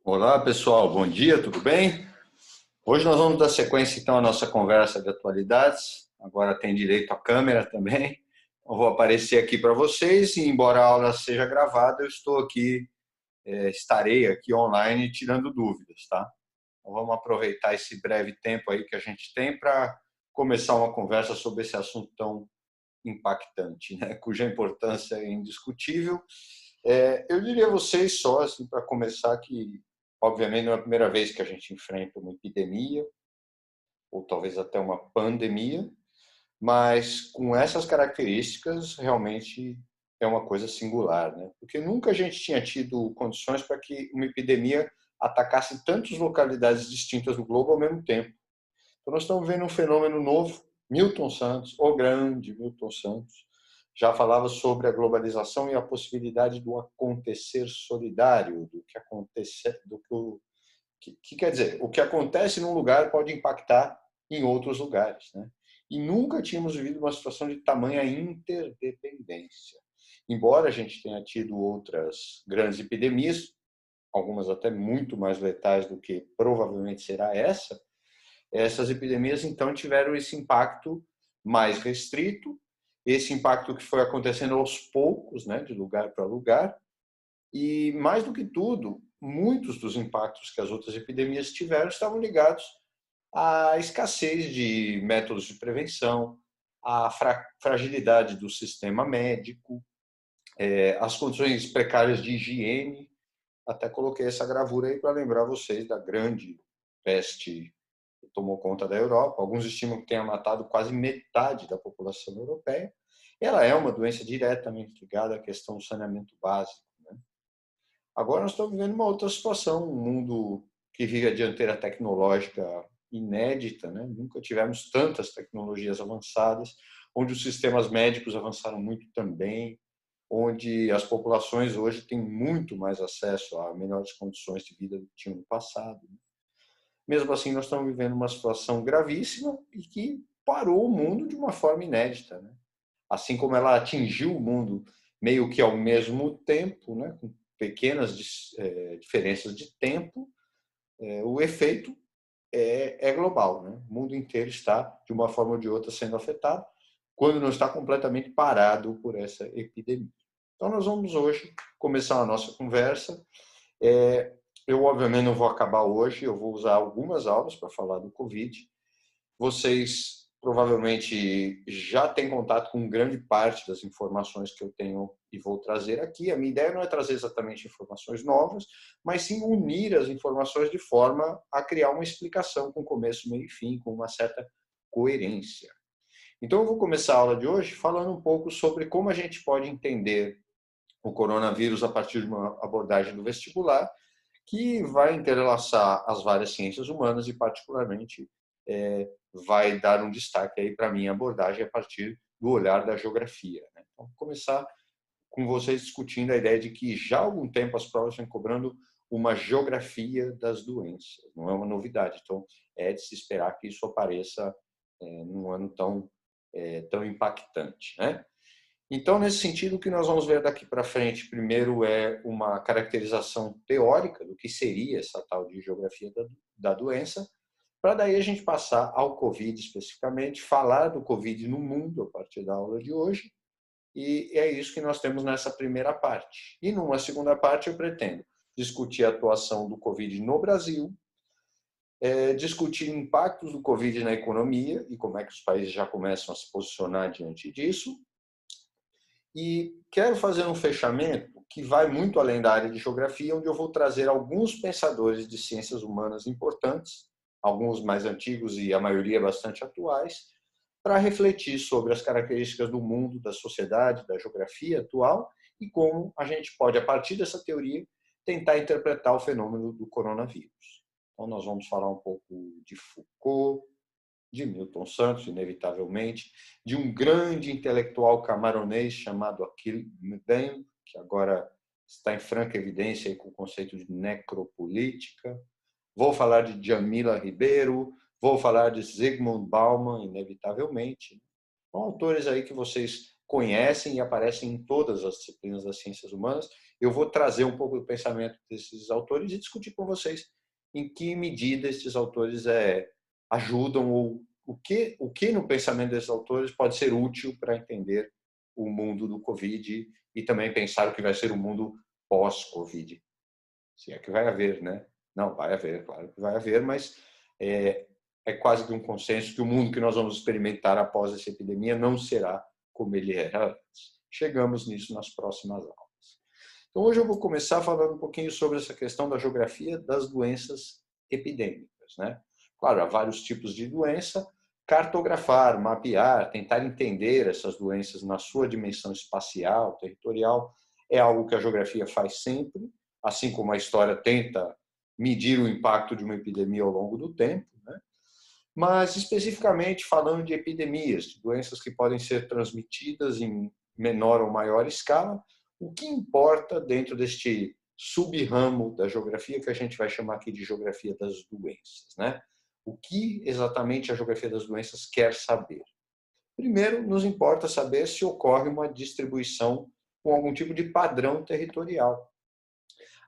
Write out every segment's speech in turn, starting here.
Olá, pessoal. Bom dia, tudo bem? Hoje nós vamos dar sequência, então, à nossa conversa de atualidades. Agora tem direito à câmera também. Eu vou aparecer aqui para vocês e, embora a aula seja gravada, eu estou aqui, estarei aqui online tirando dúvidas, tá? Então, vamos aproveitar esse breve tempo aí que a gente tem para começar uma conversa sobre esse assunto tão impactante, né? Cuja importância é indiscutível. Eu diria a vocês só, assim, para começar, que obviamente não é a primeira vez que a gente enfrenta uma epidemia, ou talvez até uma pandemia, mas com essas características realmente é uma coisa singular, né? Porque nunca a gente tinha tido condições para que uma epidemia atacasse tantas localidades distintas do globo ao mesmo tempo. Então nós estamos vendo um fenômeno novo. Milton Santos, o grande Milton Santos, já falava sobre a globalização e a possibilidade do acontecer solidário, do que acontecer, do que quer dizer, o que acontece num lugar pode impactar em outros lugares, né? E nunca tínhamos vivido uma situação de tamanha interdependência. Embora a gente tenha tido outras grandes epidemias, algumas até muito mais letais do que provavelmente será essa, essas epidemias então tiveram esse impacto mais restrito, esse impacto que foi acontecendo aos poucos, né, de lugar para lugar, e mais do que tudo, muitos dos impactos que as outras epidemias tiveram estavam ligados à escassez de métodos de prevenção, à fragilidade do sistema médico, às condições precárias de higiene. Até coloquei essa gravura aí para lembrar vocês da grande peste que tomou conta da Europa. Alguns estimam que tenha matado quase metade da população europeia. Ela é uma doença diretamente ligada à questão do saneamento básico, né? Agora nós estamos vivendo uma outra situação, um mundo que vive a dianteira tecnológica inédita, né? Nunca tivemos tantas tecnologias avançadas, onde os sistemas médicos avançaram muito também, onde as populações hoje têm muito mais acesso a melhores condições de vida do que tinham no passado. Mesmo assim, nós estamos vivendo uma situação gravíssima e que parou o mundo de uma forma inédita, né? Assim como ela atingiu o mundo meio que ao mesmo tempo, né, com pequenas diferenças de tempo, o efeito é global, né? O mundo inteiro está, de uma forma ou de outra, sendo afetado, quando não está completamente parado por essa epidemia. Então, nós vamos hoje começar a nossa conversa. Eu, obviamente, não vou acabar hoje, eu vou usar algumas aulas para falar do Covid. Vocês provavelmente já têm contato com grande parte das informações que eu tenho e vou trazer aqui. A minha ideia não é trazer exatamente informações novas, mas sim unir as informações de forma a criar uma explicação com começo, meio e fim, com uma certa coerência. Então, eu vou começar a aula de hoje falando um pouco sobre como a gente pode entender o coronavírus a partir de uma abordagem do vestibular, que vai entrelaçar as várias ciências humanas e, particularmente, vai dar um destaque aí para a minha abordagem a partir do olhar da geografia, né? Então, vou começar com vocês discutindo a ideia de que já há algum tempo as provas vêm cobrando uma geografia das doenças. Não é uma novidade, então é de se esperar que isso apareça num ano tão impactante, né? Então, nesse sentido, o que nós vamos ver daqui para frente, primeiro é uma caracterização teórica do que seria essa tal de geografia da doença, para daí a gente passar ao Covid especificamente, falar do Covid no mundo a partir da aula de hoje, e é isso que nós temos nessa primeira parte. E numa segunda parte eu pretendo discutir a atuação do Covid no Brasil, discutir impactos do Covid na economia e como é que os países já começam a se posicionar diante disso, e quero fazer um fechamento que vai muito além da área de geografia, onde eu vou trazer alguns pensadores de ciências humanas importantes, alguns mais antigos e a maioria bastante atuais, para refletir sobre as características do mundo, da sociedade, da geografia atual e como a gente pode, a partir dessa teoria, tentar interpretar o fenômeno do coronavírus. Então, nós vamos falar um pouco de Foucault, de Milton Santos, inevitavelmente, de um grande intelectual camaronês chamado Achille Mbembe, que agora está em franca evidência aí com o conceito de necropolítica. Vou falar de Djamila Ribeiro, vou falar de Zygmunt Bauman, inevitavelmente. São autores aí que vocês conhecem e aparecem em todas as disciplinas das ciências humanas. eu vou trazer um pouco do pensamento desses autores e discutir com vocês em que medida esses autores ajudam ou o que no pensamento desses autores pode ser útil para entender o mundo do Covid e também pensar o que vai ser o mundo pós-Covid. Se é que vai haver, né? Não, vai haver, claro que vai haver, mas é quase que um consenso que o mundo que nós vamos experimentar após essa epidemia não será como ele era antes. Chegamos nisso nas próximas aulas. Então, hoje eu vou começar falando um pouquinho sobre essa questão da geografia das doenças epidêmicas, né? Claro, há vários tipos de doença. Cartografar, mapear, tentar entender essas doenças na sua dimensão espacial, territorial, é algo que a geografia faz sempre, assim como a história tenta medir o impacto de uma epidemia ao longo do tempo, né? Mas, especificamente, falando de epidemias, de doenças que podem ser transmitidas em menor ou maior escala, o que importa dentro deste sub-ramo da geografia, que a gente vai chamar aqui de geografia das doenças, né? O que exatamente a geografia das doenças quer saber? Primeiro, nos importa saber se ocorre uma distribuição com algum tipo de padrão territorial.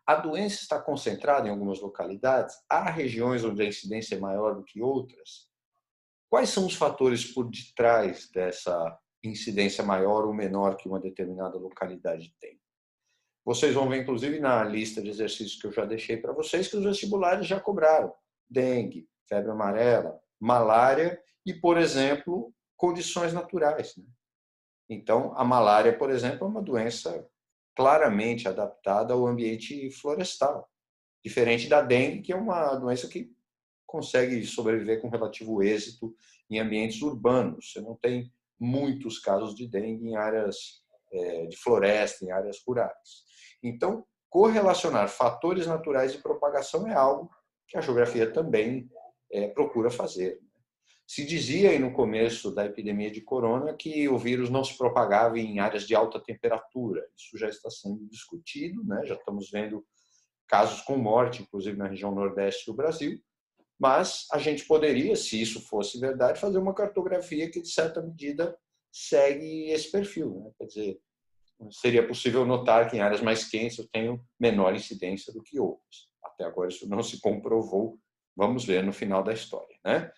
A doença está concentrada em algumas localidades, há regiões onde a incidência é maior do que outras. Quais são os fatores por detrás dessa incidência maior ou menor que uma determinada localidade tem? Vocês vão ver, inclusive, na lista de exercícios que eu já deixei para vocês, que os vestibulares já cobraram dengue, febre amarela, malária e, por exemplo, condições naturais, né? Então, a malária, por exemplo, é uma doença claramente adaptada ao ambiente florestal, diferente da dengue, que é uma doença que consegue sobreviver com relativo êxito em ambientes urbanos. Você não tem muitos casos de dengue em áreas de floresta, em áreas rurais. Então, correlacionar fatores naturais de propagação é algo que a geografia também procura fazer. Se dizia aí no começo da epidemia de corona que o vírus não se propagava em áreas de alta temperatura. Isso já está sendo discutido, né? Já estamos vendo casos com morte, inclusive na região nordeste do Brasil. Mas a gente poderia, se isso fosse verdade, fazer uma cartografia que, de certa medida, segue esse perfil, né? Quer dizer, seria possível notar que em áreas mais quentes eu tenho menor incidência do que outras. Até agora isso não se comprovou, vamos ver no final da história, né?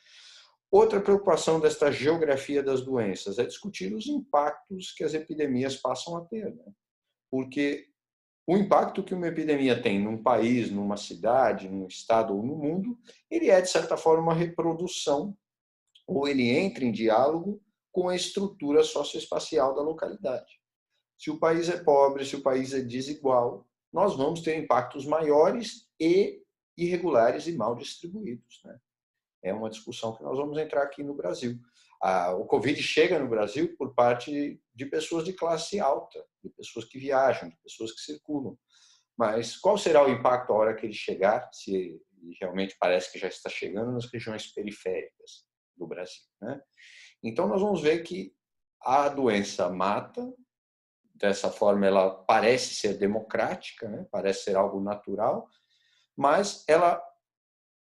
Outra preocupação desta geografia das doenças é discutir os impactos que as epidemias passam a ter, né? Porque o impacto que uma epidemia tem num país, numa cidade, num estado ou no mundo, ele é, de certa forma, uma reprodução, ou ele entra em diálogo com a estrutura socioespacial da localidade. Se o país é pobre, se o país é desigual, nós vamos ter impactos maiores e irregulares e mal distribuídos, né? É uma discussão que nós vamos entrar aqui no Brasil. O Covid chega no Brasil por parte de pessoas de classe alta, de pessoas que viajam, de pessoas que circulam. Mas qual será o impacto a hora que ele chegar, se realmente parece que já está chegando nas regiões periféricas do Brasil, né? Então, nós vamos ver que a doença mata, dessa forma ela parece ser democrática, né? Parece ser algo natural, mas ela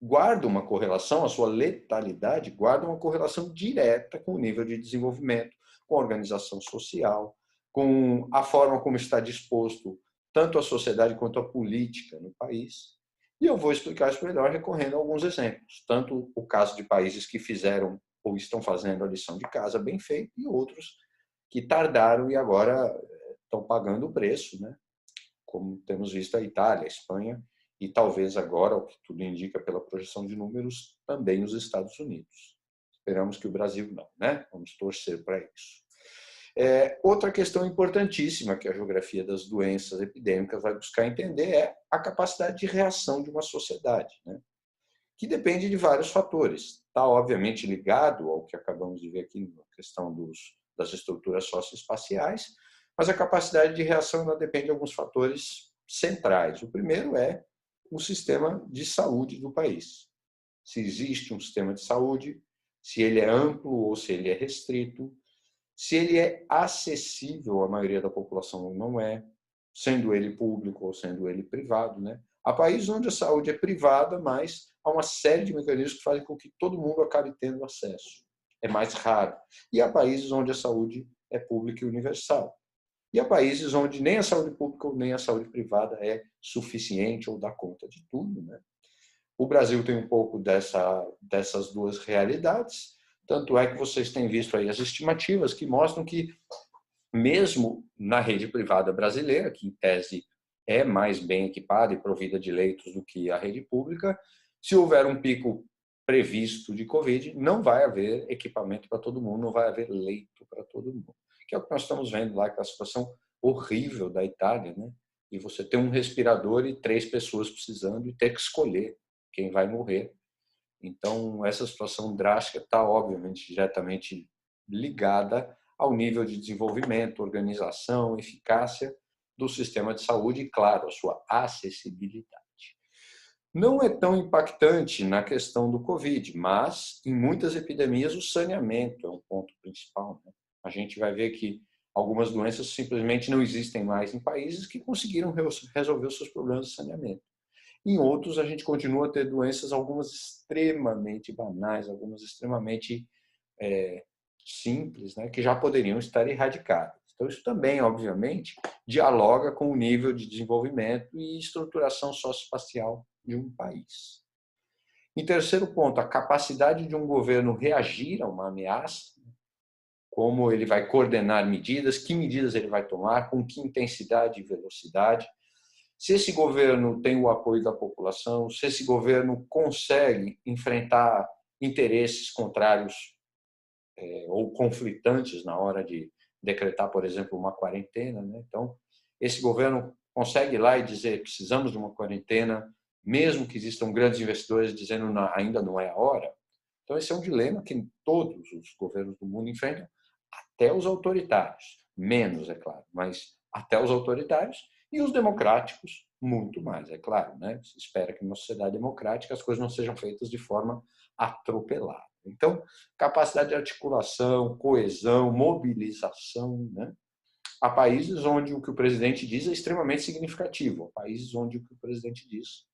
guarda uma correlação, a sua letalidade guarda uma correlação direta com o nível de desenvolvimento, com a organização social, com a forma como está disposto tanto a sociedade quanto a política no país. E eu vou explicar isso melhor recorrendo a alguns exemplos, tanto o caso de países que fizeram ou estão fazendo a lição de casa bem feita e outros que tardaram e agora estão pagando o preço, né? Como temos visto a Itália, a Espanha, e talvez agora, o que tudo indica pela projeção de números, também os Estados Unidos. Esperamos que o Brasil não, né? Vamos torcer para isso. Outra questão importantíssima que a geografia das doenças epidêmicas vai buscar entender é a capacidade de reação de uma sociedade, né? Que depende de vários fatores. Está, obviamente, ligado ao que acabamos de ver aqui na questão das estruturas socioespaciais, mas a capacidade de reação ela depende de alguns fatores centrais. O primeiro é o sistema de saúde do país. Se existe um sistema de saúde, se ele é amplo ou se ele é restrito, se ele é acessível à maioria da população ou não é, sendo ele público ou sendo ele privado, né? Há países onde a saúde é privada, mas há uma série de mecanismos que fazem com que todo mundo acabe tendo acesso. É mais raro. E há países onde a saúde é pública e universal. E há países onde nem a saúde pública ou nem a saúde privada é suficiente ou dá conta de tudo, né? O Brasil tem um pouco dessas duas realidades, tanto é que vocês têm visto aí as estimativas que mostram que, mesmo na rede privada brasileira, que em tese é mais bem equipada e provida de leitos do que a rede pública, se houver um pico previsto de Covid, não vai haver equipamento para todo mundo, não vai haver leito para todo mundo. Que é o que nós estamos vendo lá, com a situação horrível da Itália, né? E você ter um respirador e 3 pessoas precisando e ter que escolher quem vai morrer. Então, essa situação drástica está, obviamente, diretamente ligada ao nível de desenvolvimento, organização, eficácia do sistema de saúde e, claro, a sua acessibilidade. Não é tão impactante na questão do Covid, mas em muitas epidemias o saneamento é um ponto principal, né? A gente vai ver que algumas doenças simplesmente não existem mais em países que conseguiram resolver os seus problemas de saneamento. Em outros, a gente continua a ter doenças, algumas extremamente banais, algumas extremamente simples, né, que já poderiam estar erradicadas. Então, isso também, obviamente, dialoga com o nível de desenvolvimento e estruturação socioespacial de um país. Em terceiro ponto, a capacidade de um governo reagir a uma ameaça, como ele vai coordenar medidas, que medidas ele vai tomar, com que intensidade e velocidade. Se esse governo tem o apoio da população, se esse governo consegue enfrentar interesses contrários ou conflitantes na hora de decretar, por exemplo, uma quarentena, né? Então, esse governo consegue ir lá e dizer precisamos de uma quarentena, mesmo que existam grandes investidores dizendo ainda não é a hora. Então, esse é um dilema que todos os governos do mundo enfrentam, até os autoritários, menos, é claro, mas até os autoritários e os democráticos, muito mais, é claro, né? Se espera que numa sociedade democrática as coisas não sejam feitas de forma atropelada. Então, capacidade de articulação, coesão, mobilização, né? Há países onde o que o presidente diz é extremamente significativo, há países onde o que o presidente diz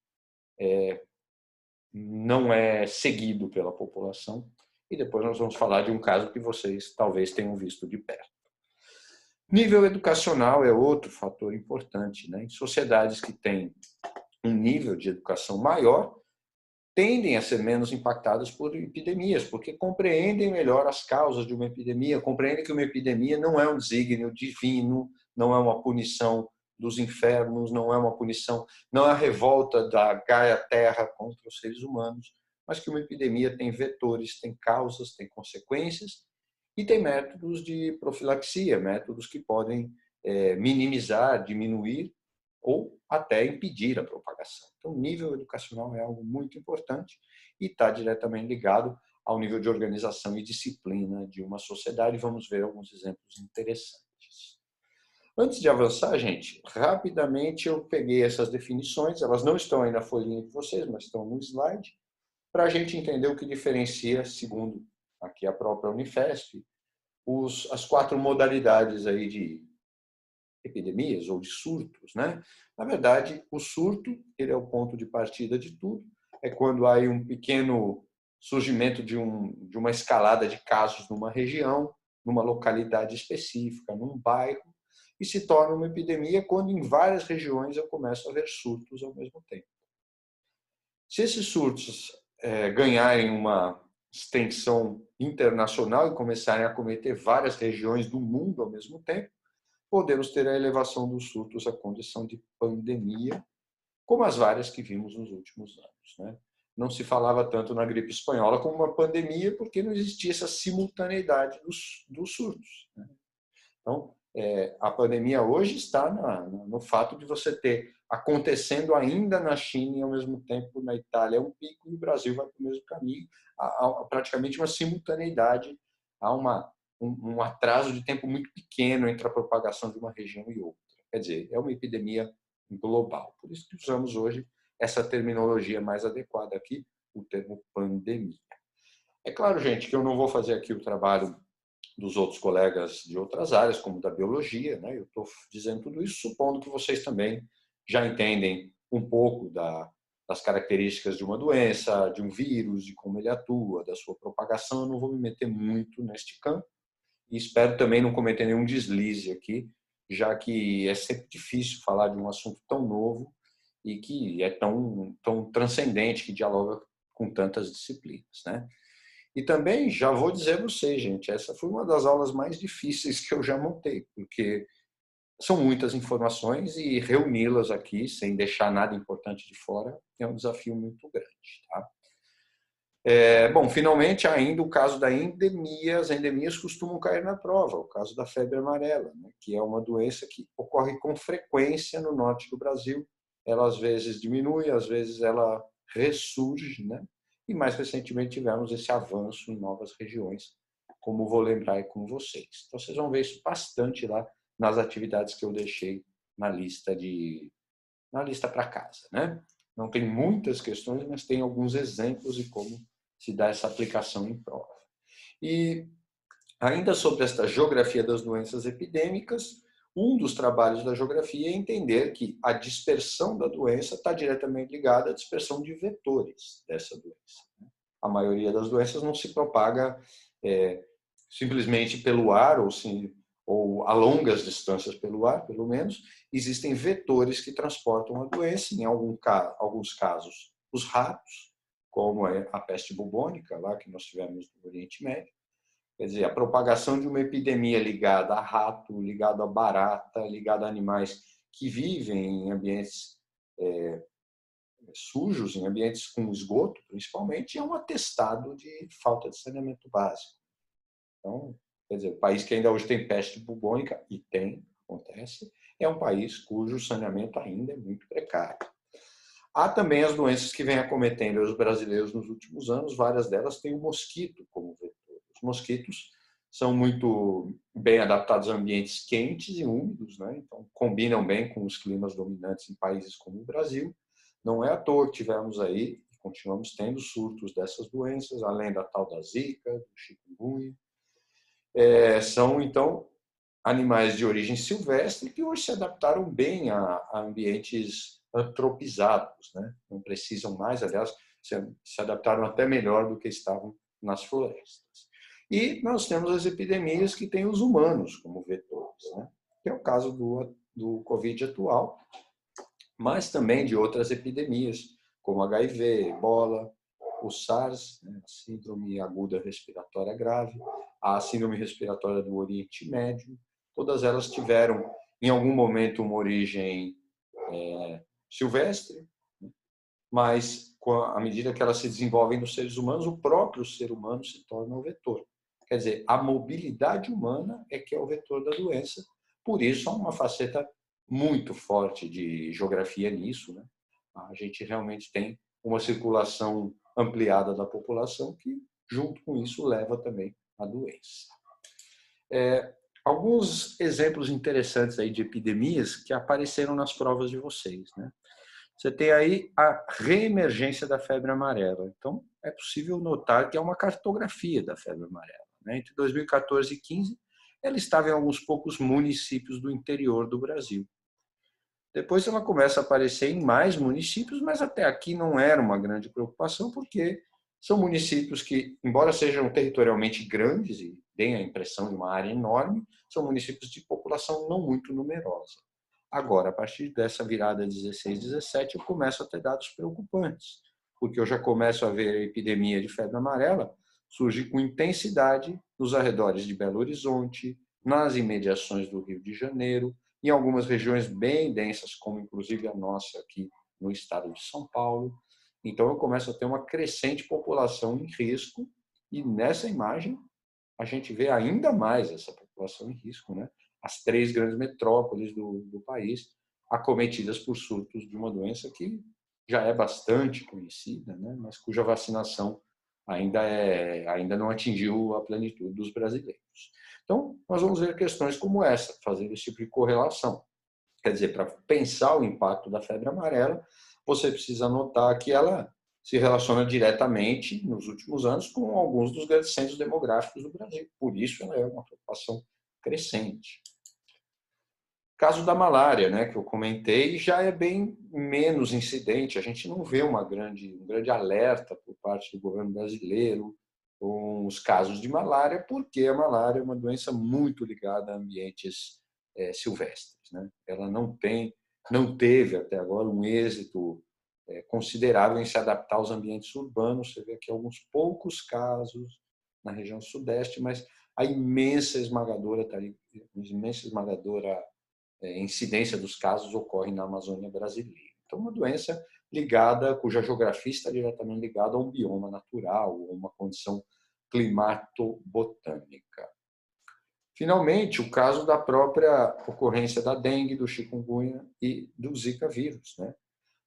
não é seguido pela população. E depois nós vamos falar de um caso que vocês talvez tenham visto de perto. Nível educacional é outro fator importante, né? Em sociedades que têm um nível de educação maior, tendem a ser menos impactadas por epidemias, porque compreendem melhor as causas de uma epidemia, compreendem que uma epidemia não é um desígnio divino, não é uma punição dos infernos, não é uma punição, não é a revolta da Gaia Terra contra os seres humanos, mas que uma epidemia tem vetores, tem causas, tem consequências e tem métodos de profilaxia, métodos que podem minimizar, diminuir ou até impedir a propagação. Então, o nível educacional é algo muito importante e está diretamente ligado ao nível de organização e disciplina de uma sociedade. Vamos ver alguns exemplos interessantes. Antes de avançar, gente, rapidamente eu peguei essas definições, elas não estão aí na folhinha de vocês, mas estão no slide, para a gente entender o que diferencia, segundo aqui a própria Unifesp, as 4 modalidades aí de epidemias ou de surtos, né? Na verdade, o surto, ele é o ponto de partida de tudo, é quando há um pequeno surgimento de uma escalada de casos numa região, numa localidade específica, num bairro, e se torna uma epidemia quando em várias regiões eu começo a ver surtos ao mesmo tempo. Se esses surtos ganharem uma extensão internacional e começarem a acometer várias regiões do mundo ao mesmo tempo, podemos ter a elevação dos surtos à condição de pandemia, como as várias que vimos nos últimos anos, né? Não se falava tanto na gripe espanhola como uma pandemia, porque não existia essa simultaneidade dos surtos, né? Então, a pandemia hoje está no fato de você ter acontecendo ainda na China e ao mesmo tempo na Itália um pico e o Brasil vai para o mesmo caminho, há praticamente uma simultaneidade, há um atraso de tempo muito pequeno entre a propagação de uma região e outra. Quer dizer, é uma epidemia global. Por isso que usamos hoje essa terminologia mais adequada aqui, o termo pandemia. É claro, gente, que eu não vou fazer aqui o trabalho dos outros colegas de outras áreas, como da biologia, né? Eu estou dizendo tudo isso supondo que vocês também já entendem um pouco das características de uma doença, de um vírus, de como ele atua, da sua propagação. Eu não vou me meter muito neste campo e espero também não cometer nenhum deslize aqui já que é sempre difícil falar de um assunto tão novo e que é tão transcendente, que dialoga com tantas disciplinas, né? E também já vou dizer a vocês, gente, essa foi uma das aulas mais difíceis que eu já montei, porque são muitas informações e reuni-las aqui, sem deixar nada importante de fora, é um desafio muito grande, tá? Bom, finalmente, ainda o caso da endemia, as endemias costumam cair na prova, o caso da febre amarela, né, que é uma doença que ocorre com frequência no norte do Brasil. Ela às vezes diminui, às vezes ela ressurge, né? E mais recentemente tivemos esse avanço em novas regiões, como vou lembrar com vocês. Então vocês vão ver isso bastante lá nas atividades que eu deixei na lista para casa, né? Não tem muitas questões, mas tem alguns exemplos de como se dá essa aplicação em prova. E ainda sobre esta geografia das doenças epidêmicas, um dos trabalhos da geografia é entender que a dispersão da doença está diretamente ligada à dispersão de vetores dessa doença. A maioria das doenças não se propaga simplesmente pelo ar ou a longas distâncias pelo ar, pelo menos. Existem vetores que transportam a doença, em alguns casos, os ratos, como a peste bubônica, lá que nós tivemos no Oriente Médio. Quer dizer, a propagação de uma epidemia ligada a rato, ligada a barata, ligada a animais que vivem em ambientes sujos, em ambientes com esgoto, principalmente, é um atestado de falta de saneamento básico. Então, quer dizer, o país que ainda hoje tem peste bubônica, e acontece, é um país cujo saneamento ainda é muito precário. Há também as doenças que vêm acometendo os brasileiros nos últimos anos, várias delas têm o mosquito como vetor. Os mosquitos são muito bem adaptados a ambientes quentes e úmidos, né? Então combinam bem com os climas dominantes em países como o Brasil. Não é à toa que tivemos aí, e continuamos tendo surtos dessas doenças, além da tal da Zika, do chikungunya. São, então, animais de origem silvestre que hoje se adaptaram bem a ambientes antropizados, né? Não precisam mais, aliás, se adaptaram até melhor do que estavam nas florestas. E nós temos as epidemias que têm os humanos como vetores, né? Que é o caso do Covid atual, mas também de outras epidemias, como HIV, Ebola, o SARS, né, a Síndrome Aguda Respiratória Grave, a Síndrome Respiratória do Oriente Médio. Todas elas tiveram, em algum momento, uma origem silvestre, mas à medida que elas se desenvolvem nos seres humanos, o próprio ser humano se torna o vetor. Quer dizer, a mobilidade humana é que é o vetor da doença, por isso há uma faceta muito forte de geografia nisso, né? A gente realmente tem uma circulação ampliada da população que, junto com isso, leva também à doença. Alguns exemplos interessantes aí de epidemias que apareceram nas provas de vocês, né? Você tem aí a reemergência da febre amarela. Então, é possível notar que é uma cartografia da febre amarela, né? Entre 2014 e 2015, ela estava em alguns poucos municípios do interior do Brasil. Depois ela começa a aparecer em mais municípios, mas até aqui não era uma grande preocupação, porque são municípios que, embora sejam territorialmente grandes e deem a impressão de uma área enorme, são municípios de população não muito numerosa. Agora, a partir dessa virada 16, 17, eu começo a ter dados preocupantes, porque eu já começo a ver a epidemia de febre amarela surgir com intensidade nos arredores de Belo Horizonte, nas imediações do Rio de Janeiro, em algumas regiões bem densas, como inclusive a nossa aqui no estado de São Paulo. Então, eu começo a ter uma crescente população em risco, e nessa imagem a gente vê ainda mais essa população em risco, né? As 3 grandes metrópoles do país acometidas por surtos de uma doença que já é bastante conhecida, né? Mas cuja vacinação ainda não atingiu a plenitude dos brasileiros. Então, nós vamos ver questões como essa, fazendo esse tipo de correlação. Quer dizer, para pensar o impacto da febre amarela, você precisa notar que ela se relaciona diretamente, nos últimos anos, com alguns dos grandes centros demográficos do Brasil. Por isso, ela é uma preocupação crescente. Caso da malária, né, que eu comentei, já é bem menos incidente. A gente não vê um grande alerta por parte do governo brasileiro com os casos de malária, porque a malária é uma doença muito ligada a ambientes silvestres, né? Ela não teve até agora um êxito considerável em se adaptar aos ambientes urbanos. Você vê aqui alguns poucos casos na região sudeste, mas a imensa esmagadora incidência dos casos ocorre na Amazônia brasileira. Então, uma doença cuja geografia está diretamente ligada a um bioma natural, ou uma condição climatobotânica. Finalmente, o caso da própria ocorrência da dengue, do chikungunya e do Zika vírus, né?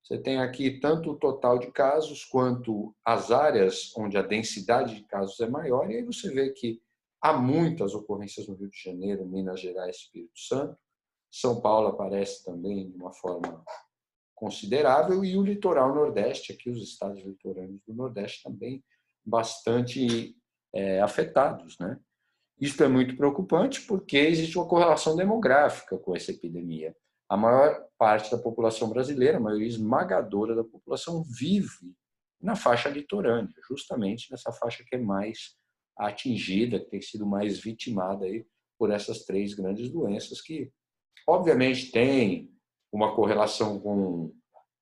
Você tem aqui tanto o total de casos quanto as áreas onde a densidade de casos é maior, e aí você vê que há muitas ocorrências no Rio de Janeiro, Minas Gerais, Espírito Santo. São Paulo aparece também de uma forma considerável, e o litoral nordeste, aqui os estados litorâneos do Nordeste também bastante afetados, né? Isso é muito preocupante porque existe uma correlação demográfica com essa epidemia. A maior parte da população brasileira, a maioria esmagadora da população, vive na faixa litorânea, justamente nessa faixa que é mais atingida, que tem sido mais vitimada aí por essas três grandes doenças, que obviamente têm uma correlação com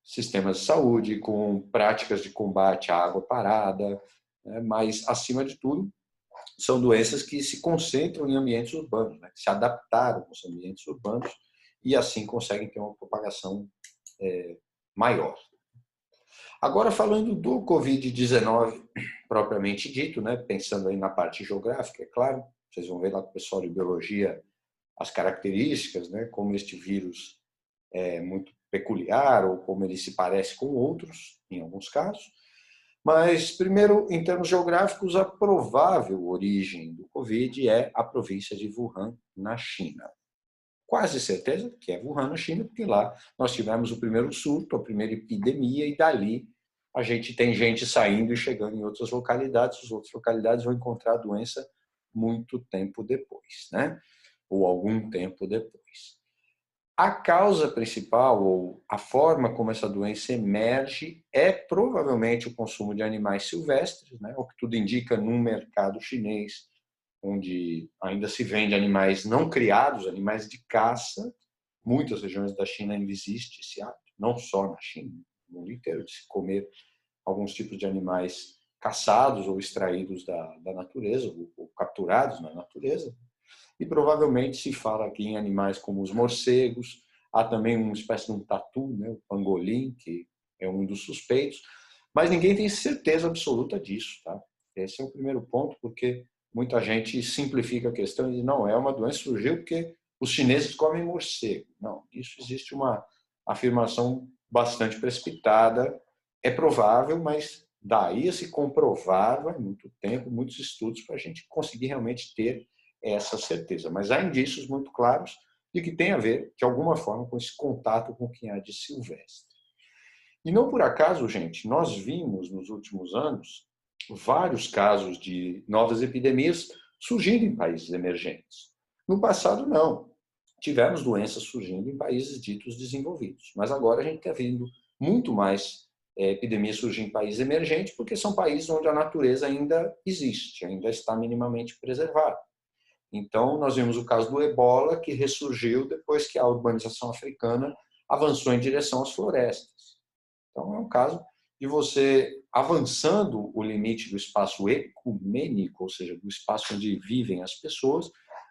sistemas de saúde, com práticas de combate à água parada, né? Mas, acima de tudo, são doenças que se concentram em ambientes urbanos, né? Que se adaptaram aos ambientes urbanos e assim conseguem ter uma propagação maior. Agora, falando do Covid-19 propriamente dito, né? Pensando aí na parte geográfica, é claro, vocês vão ver lá com o pessoal de biologia as características, né? Como este vírus é muito peculiar ou como ele se parece com outros, em alguns casos. Mas, primeiro, em termos geográficos, a provável origem do Covid é a província de Wuhan, na China. Quase certeza que é Wuhan, na China, porque lá nós tivemos o primeiro surto, a primeira epidemia, e dali a gente tem gente saindo e chegando em outras localidades. As outras localidades vão encontrar a doença muito tempo depois, né? Ou algum tempo depois. A causa principal, ou a forma como essa doença emerge, é provavelmente o consumo de animais silvestres, né? O que tudo indica num mercado chinês, onde ainda se vende animais não criados, animais de caça. Muitas regiões da China ainda existe esse hábito, não só na China, no mundo inteiro, de se comer alguns tipos de animais caçados ou extraídos da natureza, ou capturados na natureza. E provavelmente se fala aqui em animais como os morcegos. Há também uma espécie de um tatu, né, o pangolim, que é um dos suspeitos, mas ninguém tem certeza absoluta disso, tá? Esse é o primeiro ponto, porque muita gente simplifica a questão e diz, não, é uma doença que surgiu porque os chineses comem morcego. Não, isso existe uma afirmação bastante precipitada. É provável, mas daí a se comprovar vai muito tempo, muitos estudos para a gente conseguir realmente ter essa certeza. Mas há indícios muito claros de que tem a ver, de alguma forma, com esse contato com o que há de silvestre. E não por acaso, gente, nós vimos nos últimos anos vários casos de novas epidemias surgindo em países emergentes. No passado, não. Tivemos doenças surgindo em países ditos desenvolvidos. Mas agora a gente está vendo muito mais epidemias surgindo em países emergentes, porque são países onde a natureza ainda existe, ainda está minimamente preservada. Então, nós vimos o caso do ebola, que ressurgiu depois que a urbanização africana avançou em direção às florestas. Então, é um caso de você avançando o limite do espaço ecumênico, ou seja, do espaço onde vivem as pessoas,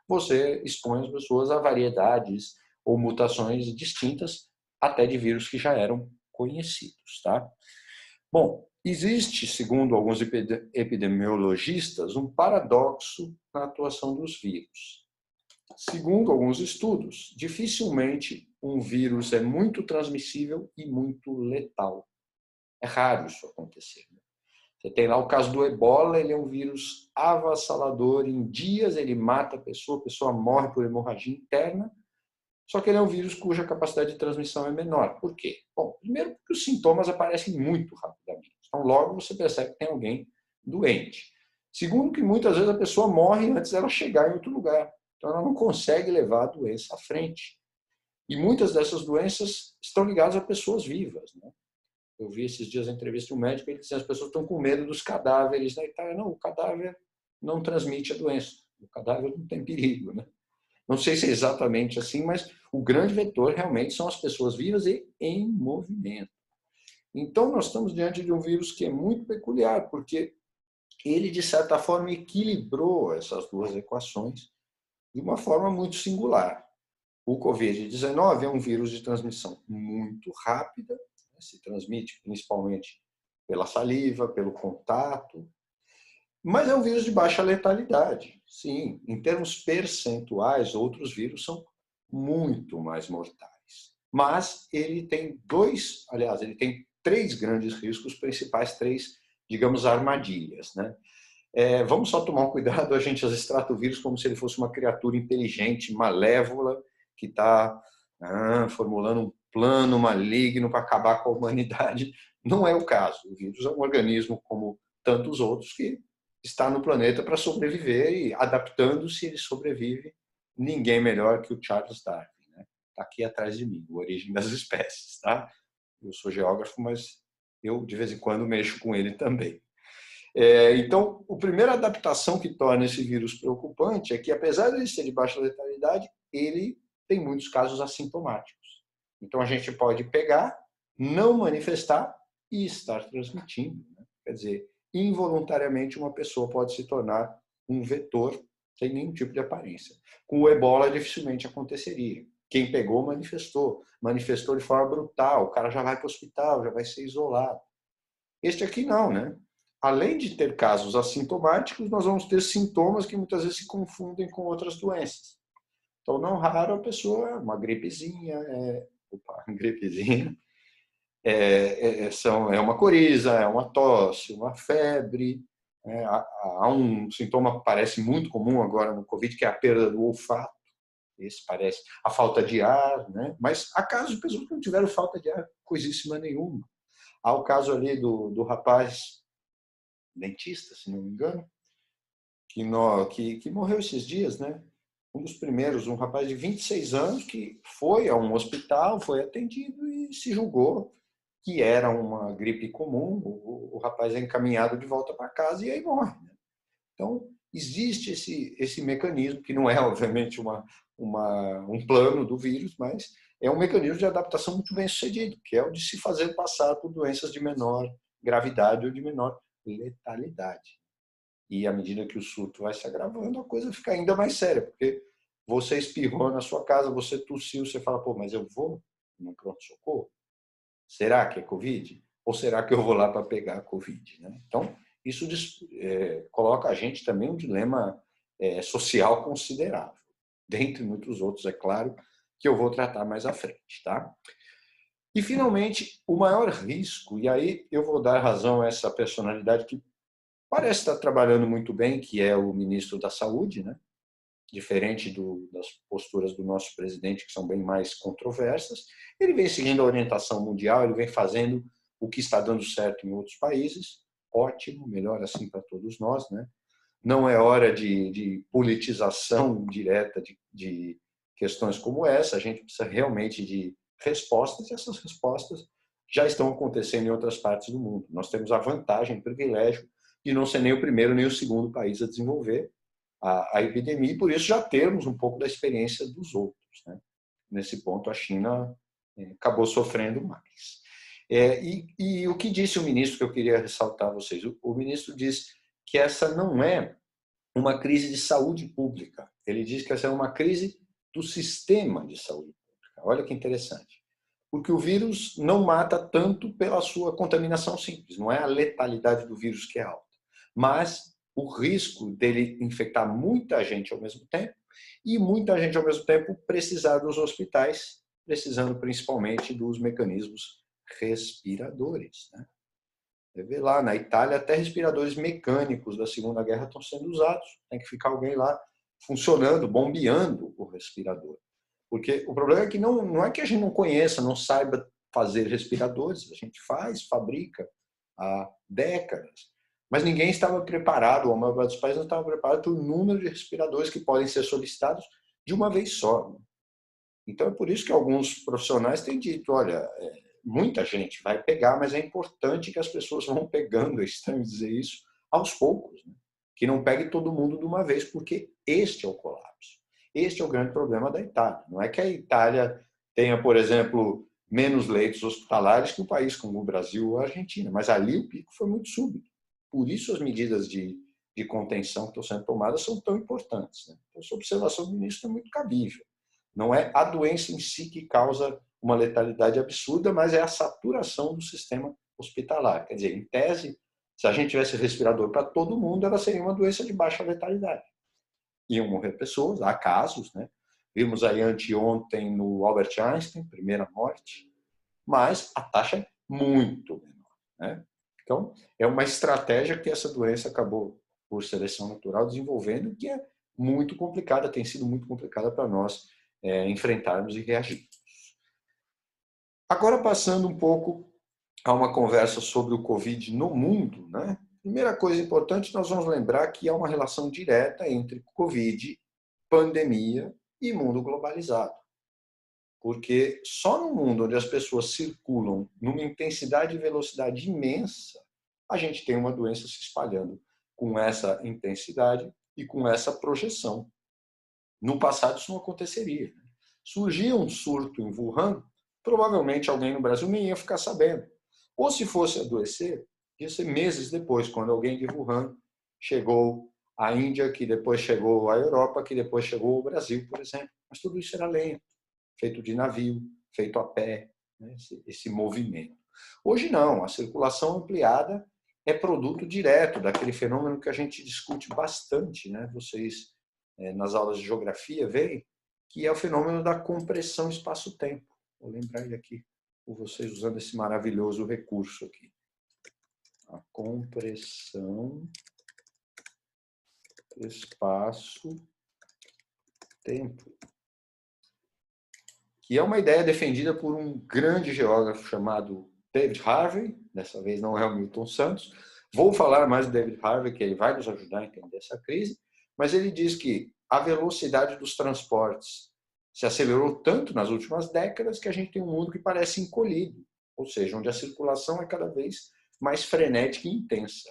você expõe as pessoas a variedades ou mutações distintas, até de vírus que já eram conhecidos, tá? Bom, existe, segundo alguns epidemiologistas, um paradoxo na atuação dos vírus. Segundo alguns estudos, dificilmente um vírus é muito transmissível e muito letal. É raro isso acontecer. Você tem lá o caso do ebola, ele é um vírus avassalador, em dias ele mata a pessoa morre por hemorragia interna, só que ele é um vírus cuja capacidade de transmissão é menor. Por quê? Bom, primeiro porque os sintomas aparecem muito rapidamente. Então, logo você percebe que tem alguém doente. Segundo, que muitas vezes a pessoa morre antes dela chegar em outro lugar. Então, ela não consegue levar a doença à frente. E muitas dessas doenças estão ligadas a pessoas vivas, né? Eu vi esses dias a entrevista de um médico, ele dizia que as pessoas estão com medo dos cadáveres na Itália. Não, o cadáver não transmite a doença. O cadáver não tem perigo, né? Não sei se é exatamente assim, mas o grande vetor realmente são as pessoas vivas e em movimento. Então, nós estamos diante de um vírus que é muito peculiar, porque ele, de certa forma, equilibrou essas duas equações de uma forma muito singular. O Covid-19 é um vírus de transmissão muito rápida, se transmite principalmente pela saliva, pelo contato, mas é um vírus de baixa letalidade. Sim, em termos percentuais, outros vírus são muito mais mortais. Mas ele tem ele tem três grandes riscos principais, três, digamos, armadilhas, né? Vamos só tomar um cuidado, a gente às vezes trata o vírus como se ele fosse uma criatura inteligente, malévola, que está formulando um plano maligno para acabar com a humanidade. Não é o caso. O vírus é um organismo como tantos outros que está no planeta para sobreviver e adaptando-se, ele sobrevive. Ninguém melhor que o Charles Darwin, né? Está aqui atrás de mim, a origem das espécies, tá? Eu sou geógrafo, mas eu de vez em quando mexo com ele também. Então, a primeira adaptação que torna esse vírus preocupante é que, apesar de ele ser de baixa letalidade, ele tem muitos casos assintomáticos. Então, a gente pode pegar, não manifestar e estar transmitindo, né? Quer dizer, involuntariamente uma pessoa pode se tornar um vetor sem nenhum tipo de aparência. Com o ebola, dificilmente aconteceria. Quem pegou, manifestou de forma brutal, o cara já vai para o hospital, já vai ser isolado. Este aqui não, né? Além de ter casos assintomáticos, nós vamos ter sintomas que muitas vezes se confundem com outras doenças. Então, não raro a pessoa, uma gripezinha, gripezinha, é uma coriza, é uma tosse, uma febre. Há um sintoma que parece muito comum agora no Covid, que é a perda do olfato. Esse parece a falta de ar, né? Mas há casos de pessoas que não tiveram falta de ar, coisíssima nenhuma. Há o caso ali do rapaz dentista, se não me engano, que morreu esses dias, né? Um dos primeiros, um rapaz de 26 anos que foi a um hospital, foi atendido e se julgou que era uma gripe comum. O rapaz é encaminhado de volta para casa e aí morre, né? Então, existe esse mecanismo, que não é, obviamente, um plano do vírus, mas é um mecanismo de adaptação muito bem sucedido, que é o de se fazer passar por doenças de menor gravidade ou de menor letalidade. E à medida que o surto vai se agravando, a coisa fica ainda mais séria, porque você espirrou na sua casa, você tossiu, você fala, pô, mas eu vou no pronto-socorro? Será que é Covid? Ou será que eu vou lá para pegar a Covid, né? Então, isso coloca a gente também um dilema social considerável, dentre muitos outros, é claro, que eu vou tratar mais à frente, tá? E, finalmente, o maior risco, e aí eu vou dar razão a essa personalidade que parece estar trabalhando muito bem, que é o ministro da Saúde, né? Diferente das posturas do nosso presidente, que são bem mais controversas. Ele vem seguindo a orientação mundial, ele vem fazendo o que está dando certo em outros países. Ótimo, melhor assim para todos nós, né? Não é hora de politização direta de questões como essa, a gente precisa realmente de respostas, e essas respostas já estão acontecendo em outras partes do mundo. Nós temos a vantagem, o privilégio de não ser nem o primeiro nem o segundo país a desenvolver a epidemia, e por isso já termos um pouco da experiência dos outros, né? Nesse ponto, a China acabou sofrendo mais. E o que disse o ministro, que eu queria ressaltar a vocês? O ministro diz que essa não é uma crise de saúde pública. Ele diz que essa é uma crise do sistema de saúde pública. Olha que interessante. Porque o vírus não mata tanto pela sua contaminação simples, não é a letalidade do vírus que é alta, mas o risco dele infectar muita gente ao mesmo tempo e muita gente ao mesmo tempo precisar dos hospitais, precisando principalmente dos mecanismos respiradores, né? Você vê lá, na Itália, até respiradores mecânicos da Segunda Guerra estão sendo usados. Tem que ficar alguém lá funcionando, bombeando o respirador. Porque o problema é que não é que a gente não conheça, não saiba fazer respiradores. A gente faz, fabrica há décadas. Mas ninguém estava preparado, a maioria dos países não estava preparado para o número de respiradores que podem ser solicitados de uma vez só. Então, é por isso que alguns profissionais têm dito, olha, muita gente vai pegar, mas é importante que as pessoas vão pegando, é estranho dizer isso, aos poucos, né? Que não pegue todo mundo de uma vez, porque este é o colapso. Este é o grande problema da Itália. Não é que a Itália tenha, por exemplo, menos leitos hospitalares que um país como o Brasil ou a Argentina, mas ali o pico foi muito súbito. Por isso as medidas de contenção que estão sendo tomadas são tão importantes. Né? Então, essa observação do ministro é muito cabível. Não é a doença em si que causa uma letalidade absurda, mas é a saturação do sistema hospitalar. Quer dizer, em tese, se a gente tivesse respirador para todo mundo, ela seria uma doença de baixa letalidade. Iam morrer pessoas, há casos, né? Vimos aí anteontem no Albert Einstein, primeira morte, mas a taxa é muito menor, né? Então, é uma estratégia que essa doença acabou, por seleção natural, desenvolvendo, que é muito complicada, tem sido muito complicada para nós enfrentarmos e reagirmos. Agora, passando um pouco a uma conversa sobre o Covid no mundo, né? Primeira coisa importante, nós vamos lembrar que há uma relação direta entre Covid, pandemia e mundo globalizado. Porque só no mundo onde as pessoas circulam numa intensidade e velocidade imensa, a gente tem uma doença se espalhando com essa intensidade e com essa projeção. No passado isso não aconteceria. Surgia um surto em Wuhan, provavelmente alguém no Brasil nem ia ficar sabendo. Ou se fosse adoecer, ia ser meses depois, quando alguém de Wuhan chegou à Índia, que depois chegou à Europa, que depois chegou ao Brasil, por exemplo. Mas tudo isso era lento, feito de navio, feito a pé, né? esse movimento. Hoje não, a circulação ampliada é produto direto daquele fenômeno que a gente discute bastante, né? Vocês, nas aulas de geografia, veem, que é o fenômeno da compressão espaço-tempo. Vou lembrar ele aqui com vocês usando esse maravilhoso recurso aqui. A compressão espaço-tempo. Que é uma ideia defendida por um grande geógrafo chamado David Harvey, dessa vez não é o Milton Santos. Vou falar mais do David Harvey, que ele vai nos ajudar a entender essa crise, mas ele diz que a velocidade dos transportes se acelerou tanto nas últimas décadas que a gente tem um mundo que parece encolhido, ou seja, onde a circulação é cada vez mais frenética e intensa.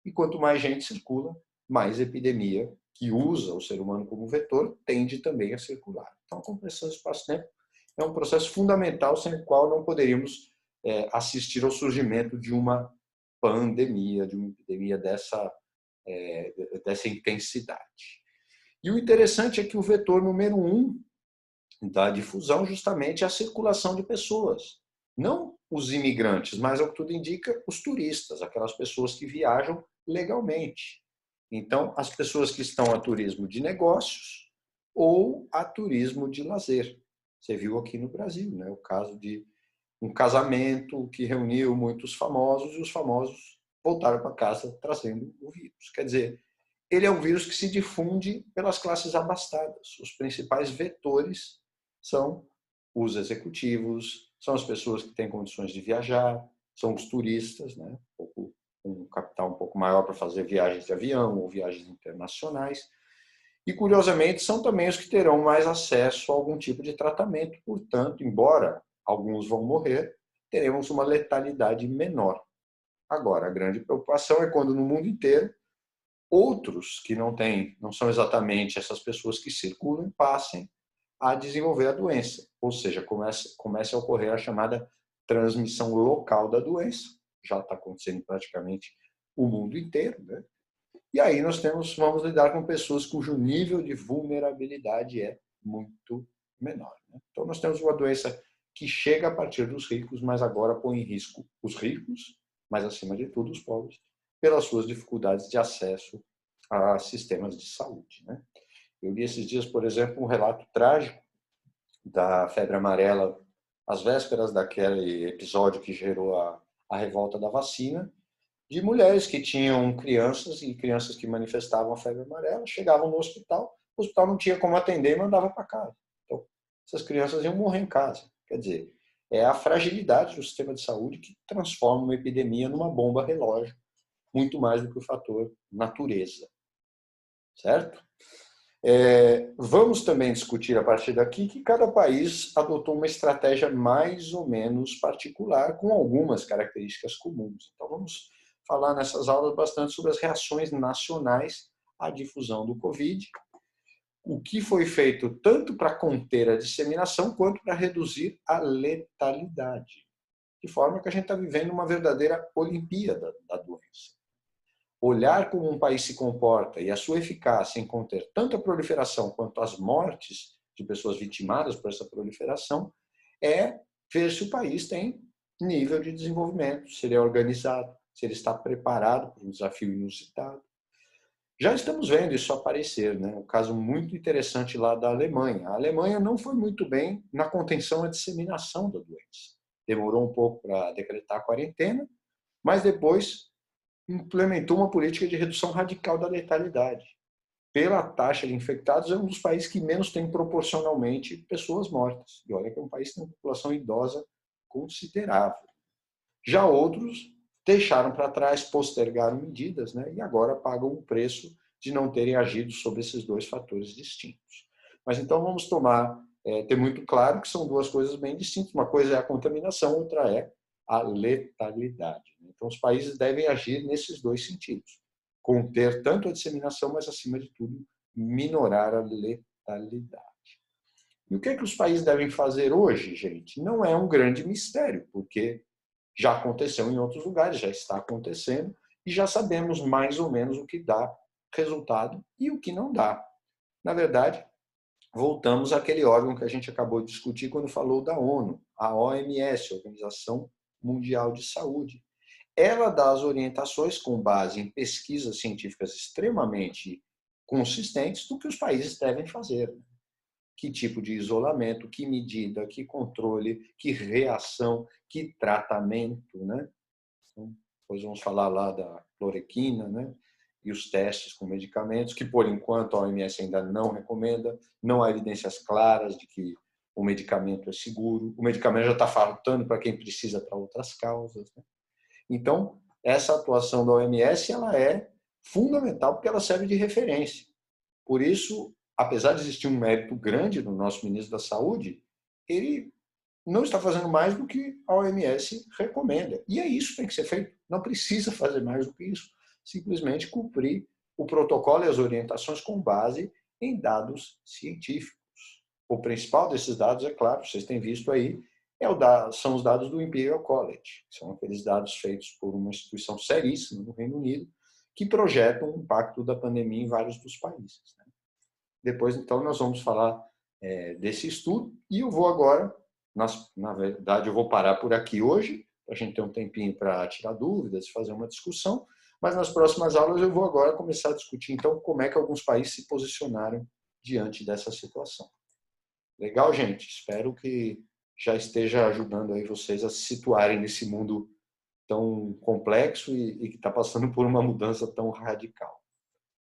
E quanto mais gente circula, mais epidemia, que usa o ser humano como vetor, tende também a circular. Então, a compressão do espaço-tempo é um processo fundamental sem o qual não poderíamos assistir ao surgimento de uma pandemia, de uma epidemia dessa intensidade. E o interessante é que o vetor número 1 da difusão justamente é a circulação de pessoas. Não os imigrantes, mas, ao que tudo indica, os turistas, aquelas pessoas que viajam legalmente. Então, as pessoas que estão a turismo de negócios ou a turismo de lazer. Você viu aqui no Brasil, né? O caso de um casamento que reuniu muitos famosos e os famosos voltaram para casa trazendo o vírus. Quer dizer, ele é um vírus que se difunde pelas classes abastadas. Os principais vetores são os executivos, são as pessoas que têm condições de viajar, são os turistas, né? Um capital um pouco maior para fazer viagens de avião ou viagens internacionais. E, curiosamente, são também os que terão mais acesso a algum tipo de tratamento. Portanto, embora alguns vão morrer, teremos uma letalidade menor. Agora, a grande preocupação é quando no mundo inteiro outros que não são exatamente essas pessoas que circulam passem a desenvolver a doença. Ou seja, comece a ocorrer a chamada transmissão local da doença. Já está acontecendo em praticamente o mundo inteiro, né? E aí vamos lidar com pessoas cujo nível de vulnerabilidade é muito menor, né? Então, nós temos uma doença que chega a partir dos ricos, mas agora põe em risco os ricos, mas, acima de tudo, os pobres, pelas suas dificuldades de acesso a sistemas de saúde, né? Eu li esses dias, por exemplo, um relato trágico da febre amarela às vésperas daquele episódio que gerou a revolta da vacina, de mulheres que tinham crianças e crianças que manifestavam a febre amarela, chegavam no hospital, o hospital não tinha como atender e mandava para casa. Então, essas crianças iam morrer em casa. Quer dizer, é a fragilidade do sistema de saúde que transforma uma epidemia numa bomba relógio, muito mais do que o fator natureza. Certo? Vamos também discutir a partir daqui que cada país adotou uma estratégia mais ou menos particular, com algumas características comuns. Então, vamos falar nessas aulas bastante sobre as reações nacionais à difusão do Covid. o que foi feito tanto para conter a disseminação quanto para reduzir a letalidade. De forma que a gente está vivendo uma verdadeira Olimpíada da doença. Olhar como um país se comporta e a sua eficácia em conter tanto a proliferação quanto as mortes de pessoas vitimadas por essa proliferação é ver se o país tem nível de desenvolvimento, se ele é organizado, se ele está preparado para um desafio inusitado. Já estamos vendo isso aparecer, né? Um caso muito interessante lá da Alemanha. A Alemanha não foi muito bem na contenção à disseminação da doença. Demorou um pouco para decretar a quarentena, mas depois implementou uma política de redução radical da letalidade. Pela taxa de infectados, é um dos países que menos tem proporcionalmente pessoas mortas. E olha que é um país que tem uma população idosa considerável. Já outros deixaram para trás, postergaram medidas, né, e agora pagam o preço de não terem agido sobre esses dois fatores distintos. Mas então vamos ter muito claro que são duas coisas bem distintas. Uma coisa é a contaminação, outra é a letalidade. Então os países devem agir nesses dois sentidos. Conter tanto a disseminação, mas acima de tudo, minorar a letalidade. E o que é que os países devem fazer hoje, gente? Não é um grande mistério, porque já aconteceu em outros lugares, já está acontecendo, e já sabemos mais ou menos o que dá resultado e o que não dá. Na verdade, voltamos àquele órgão que a gente acabou de discutir quando falou da ONU, a OMS, Organização Mundial de Saúde. Ela dá as orientações com base em pesquisas científicas extremamente consistentes do que os países devem fazer. Que tipo de isolamento, que medida, que controle, que reação, que tratamento, né? Então, depois vamos falar lá da cloroquina, né? E os testes com medicamentos, que por enquanto a OMS ainda não recomenda, não há evidências claras de que o medicamento é seguro, o medicamento já está faltando para quem precisa para outras causas, né? Então, essa atuação da OMS ela é fundamental porque ela serve de referência. Por isso, apesar de existir um mérito grande no nosso ministro da Saúde, ele não está fazendo mais do que a OMS recomenda. E é isso que tem que ser feito. Não precisa fazer mais do que isso. Simplesmente cumprir o protocolo e as orientações com base em dados científicos. O principal desses dados, é claro, vocês têm visto aí, são os dados do Imperial College. São aqueles dados feitos por uma instituição seríssima no Reino Unido, que projetam o impacto da pandemia em vários dos países. Depois, então, nós vamos falar desse estudo e eu vou agora, na verdade, eu vou parar por aqui hoje, para a gente ter um tempinho para tirar dúvidas, fazer uma discussão, mas nas próximas aulas eu vou agora começar a discutir, então, como é que alguns países se posicionaram diante dessa situação. Legal, gente? Espero que já esteja ajudando aí vocês a se situarem nesse mundo tão complexo e que está passando por uma mudança tão radical.